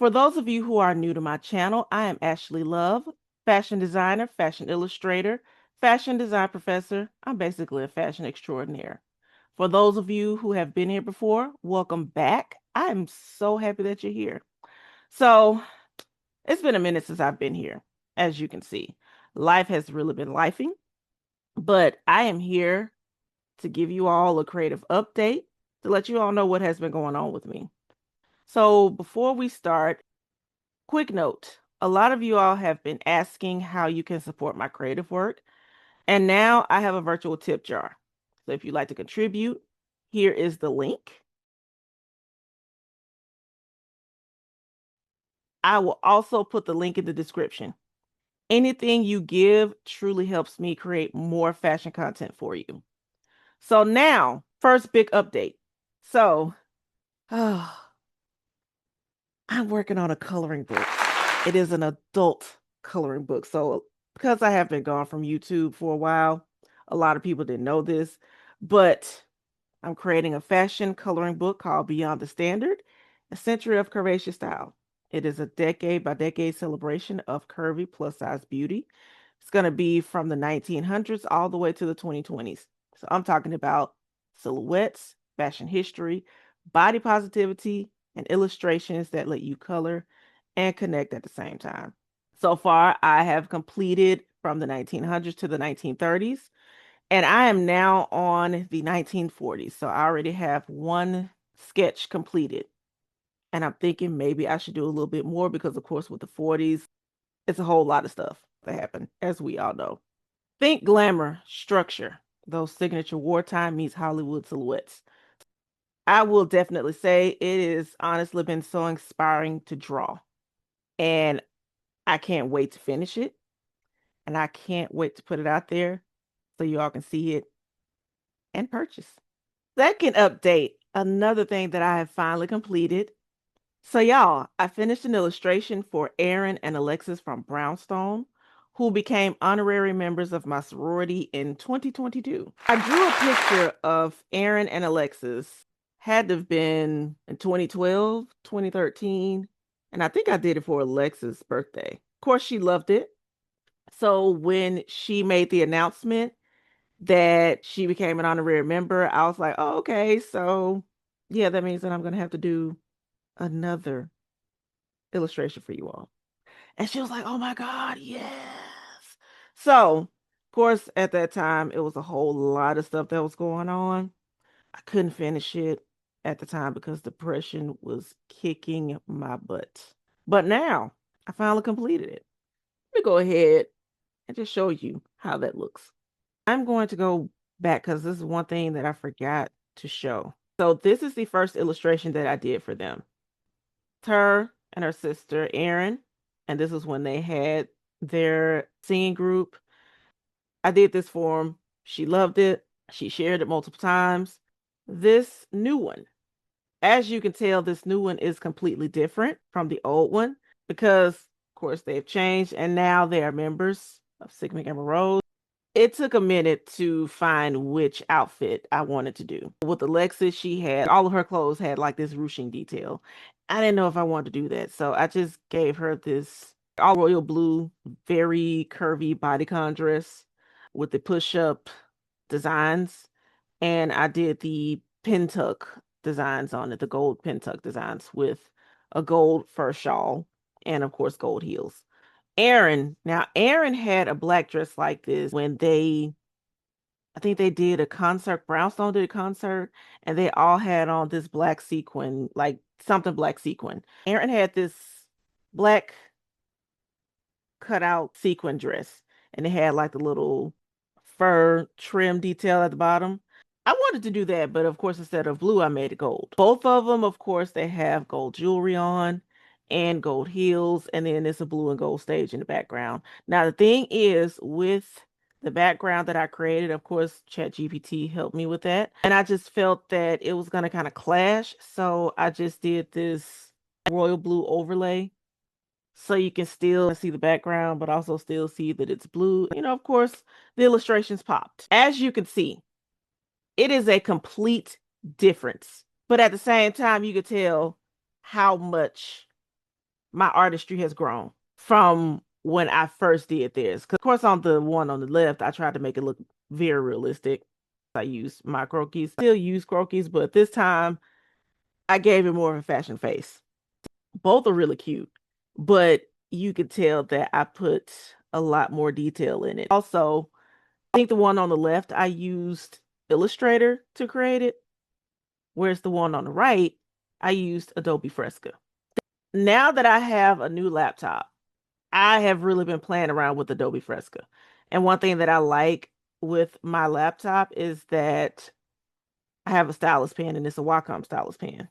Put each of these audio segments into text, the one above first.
For those of you who are new to my channel, I am Ashley Love, fashion designer, fashion illustrator, fashion design professor. I'm basically a fashion extraordinaire. For those of you who have been here before, welcome back. I am so happy that you're here. So, it's been a minute since I've been here, as you can see. Life has really been lifing, but I am here to give you all a creative update to let you all know what has been going on with me. So, before we start, quick note, a lot of you all have been asking how you can support my creative work, and now I have a virtual tip jar. So if you'd like to contribute, here is the link. I will also put the link in the description. Anything you give truly helps me create more fashion content for you. So now, first big update. So, I'm working on a coloring book. It is an adult coloring book. So, because I have been gone from YouTube for a while, a lot of people didn't know this, but I'm creating a fashion coloring book called Beyond the Standard, A Century of Curvaceous Style. It is a decade by decade celebration of curvy plus size beauty. It's going to be from the 1900s all the way to the 2020s. So I'm talking about silhouettes, fashion history, body positivity, and illustrations that let you color and connect at the same time. So far, I have completed from the 1900s to the 1930s, and I am now on the 1940s. So I already have one sketch completed. And I'm thinking maybe I should do a little bit more because, of course, with the 40s, it's a whole lot of stuff that happened, as we all know. Think glamour, structure, those signature wartime meets Hollywood silhouettes. I will definitely say it has honestly been so inspiring to draw. And I can't wait to finish it. And I can't wait to put it out there so you all can see it and purchase. Second update, another thing that I have finally completed. So, y'all, I finished an illustration for Arin and Alexis from Brownstone, who became honorary members of my sorority in 2022. I drew a picture of Arin and Alexis, had to have been in 2012, 2013, and I think I did it for Alexis' birthday. Of course, she loved it. So, when she made the announcement that she became an honorary member, I was like, oh, okay, so yeah, that means that I'm going to have to do another illustration for you all. And she was like, oh my God, yes. So, of course, at that time, it was a whole lot of stuff that was going on. I couldn't finish it at the time because depression was kicking my butt. But now I finally completed it. Let me go ahead and just show you how that looks. I'm going to go back because this is one thing that I forgot to show. So this is the first illustration that I did for them. It's her and her sister, Arin, and this is when they had their singing group. I did this for them. She loved it. She shared it multiple times. This new one, as you can tell, this new one is completely different from the old one because, of course, they've changed and now they are members of Sigma Gamma Rho. It took a minute to find which outfit I wanted to do. With Alexis, she had all of her clothes had like this ruching detail. I didn't know if I wanted to do that, so I just gave her this all royal blue, very curvy bodycon dress with the push-up designs, and I did the pin tuck designs on it, the gold pin tuck designs with a gold fur shawl and of course gold heels. Arin had a black dress like this when I think they did a concert, Brownstone did a concert, and they all had on this black sequin, like something black sequin. Arin had this black cutout sequin dress, and it had like the little fur trim detail at the bottom. I wanted to do that, but of course, instead of blue, I made it gold. Both of them, of course, they have gold jewelry on and gold heels, and then there's a blue and gold stage in the background. Now, the thing is, with the background that I created, of course, ChatGPT helped me with that. And I just felt that it was going to kind of clash. So I just did this royal blue overlay so you can still see the background, but also still see that it's blue. You know, of course, the illustrations popped. As you can see, it is a complete difference. But at the same time, you could tell how much my artistry has grown from when I first did this. Because, of course, on the one on the left, I tried to make it look very realistic. I used my croquis, still use croquis, but this time I gave it more of a fashion face. Both are really cute, but you could tell that I put a lot more detail in it. Also, I think the one on the left, I used Illustrator to create it, whereas the one on the right, I used Adobe Fresco. Now that I have a new laptop, I have really been playing around with Adobe Fresco. And one thing that I like with my laptop is that I have a stylus pen and it's a Wacom stylus pen.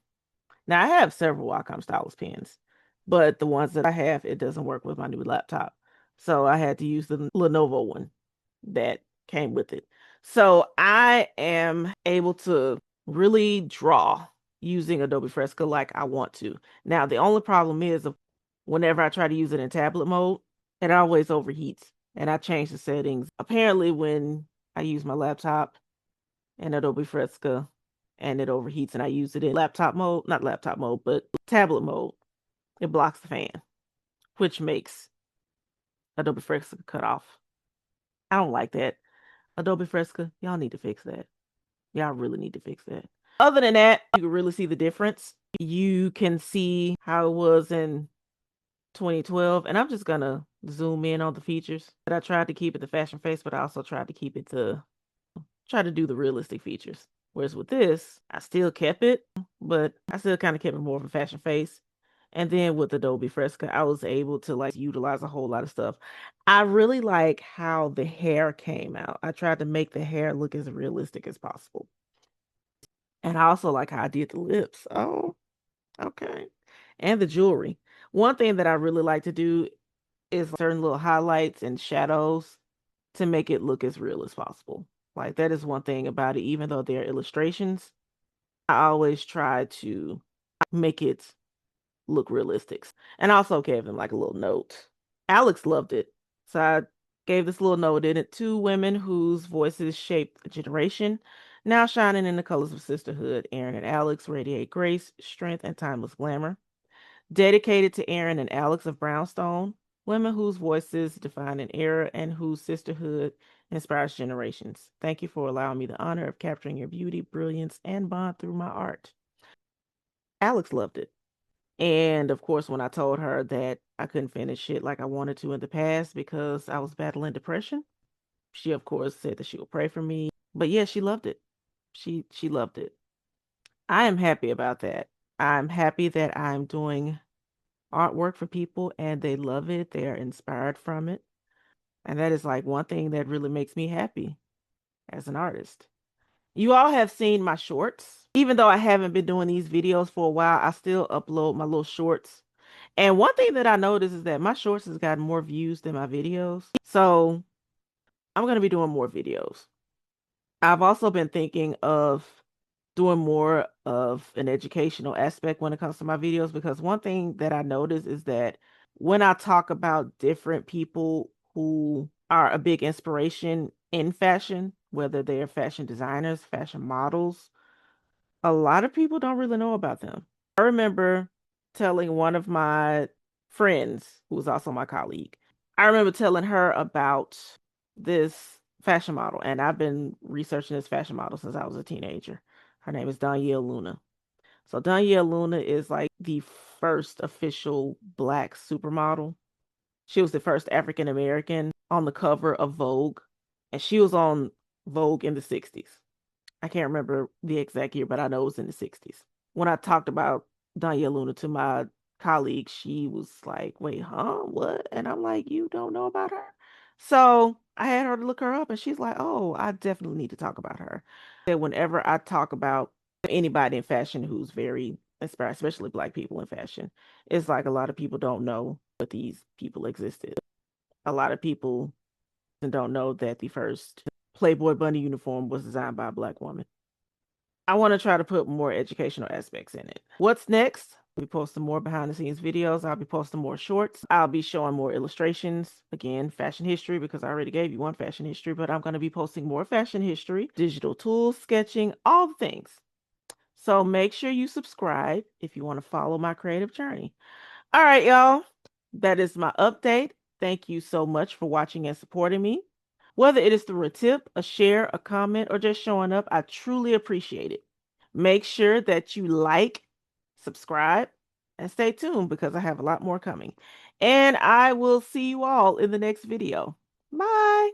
Now I have several Wacom stylus pens, but the ones that I have, it doesn't work with my new laptop. So I had to use the Lenovo one that came with it. So I am able to really draw using Adobe Fresco like I want to. Now, the only problem is whenever I try to use it in tablet mode, it always overheats. And I changed the settings. Apparently, when I use my laptop and Adobe Fresco and it overheats and I use it in laptop mode, not laptop mode, but tablet mode, it blocks the fan, which makes Adobe Fresco cut off. I don't like that. Adobe Fresco, y'all need to fix that. Y'all really need to fix that. Other than that, you can really see the difference. You can see how it was in 2012, and I'm just gonna zoom in on the features. But I tried to keep it the fashion face, but I also tried to keep it to try to do the realistic features. Whereas with this, I still kept it, but I still kind of kept it more of a fashion face. And then with Adobe Fresco, I was able to like utilize a whole lot of stuff. I really like how the hair came out. I tried to make the hair look as realistic as possible. And I also like how I did the lips. Oh, okay. And the jewelry. One thing that I really like to do is certain little highlights and shadows to make it look as real as possible. Like that is one thing about it, even though they're illustrations, I always try to make it look realistic. And I also gave them like a little note. Alex loved it. So I gave this little note in it. Two women whose voices shaped a generation, now shining in the colors of sisterhood. Arin and Alex radiate grace, strength, and timeless glamour. Dedicated to Arin and Alex of Brownstone, women whose voices define an era and whose sisterhood inspires generations. Thank you for allowing me the honor of capturing your beauty, brilliance, and bond through my art. Alex loved it. And of course, when I told her that I couldn't finish it like I wanted to in the past because I was battling depression, she of course said that she would pray for me. But yeah, she loved it. She loved it. I am happy about that. I'm happy that I'm doing artwork for people and they love it. They are inspired from it. And that is like one thing that really makes me happy as an artist. You all have seen my shorts. Even though I haven't been doing these videos for a while, I still upload my little shorts. And one thing that I noticed is that my shorts has gotten more views than my videos. So I'm going to be doing more videos. I've also been thinking of doing more of an educational aspect when it comes to my videos because one thing that I notice is that when I talk about different people who are a big inspiration in fashion, whether they're fashion designers, fashion models, a lot of people don't really know about them. I remember telling one of my friends, who was also my colleague, I remember telling her about this fashion model, and I've been researching this fashion model since I was a teenager. Her name is Danielle Luna. So Danielle Luna is like the first official Black supermodel. She was the first African American on the cover of Vogue, and she was on Vogue in the 60s. I can't remember the exact year, but I know it was in the 60s. When I talked about Danya Luna to my colleague, she was like, wait, huh? What? And I'm like, you don't know about her? So I had her to look her up, and she's like, oh, I definitely need to talk about her. That whenever I talk about anybody in fashion who's very inspired, especially Black people in fashion, it's like a lot of people don't know that these people existed. A lot of people don't know that the first Playboy bunny uniform was designed by a Black woman. I want to try to put more educational aspects in it. What's next? I'll be posting more behind the scenes videos. I'll be posting more shorts. I'll be showing more illustrations. Again, fashion history, because I already gave you one fashion history, but I'm going to be posting more fashion history, digital tools, sketching, all the things. So make sure you subscribe if you want to follow my creative journey. All right, y'all. That is my update. Thank you so much for watching and supporting me. Whether it is through a tip, a share, a comment, or just showing up, I truly appreciate it. Make sure that you like, subscribe, and stay tuned because I have a lot more coming. And I will see you all in the next video. Bye.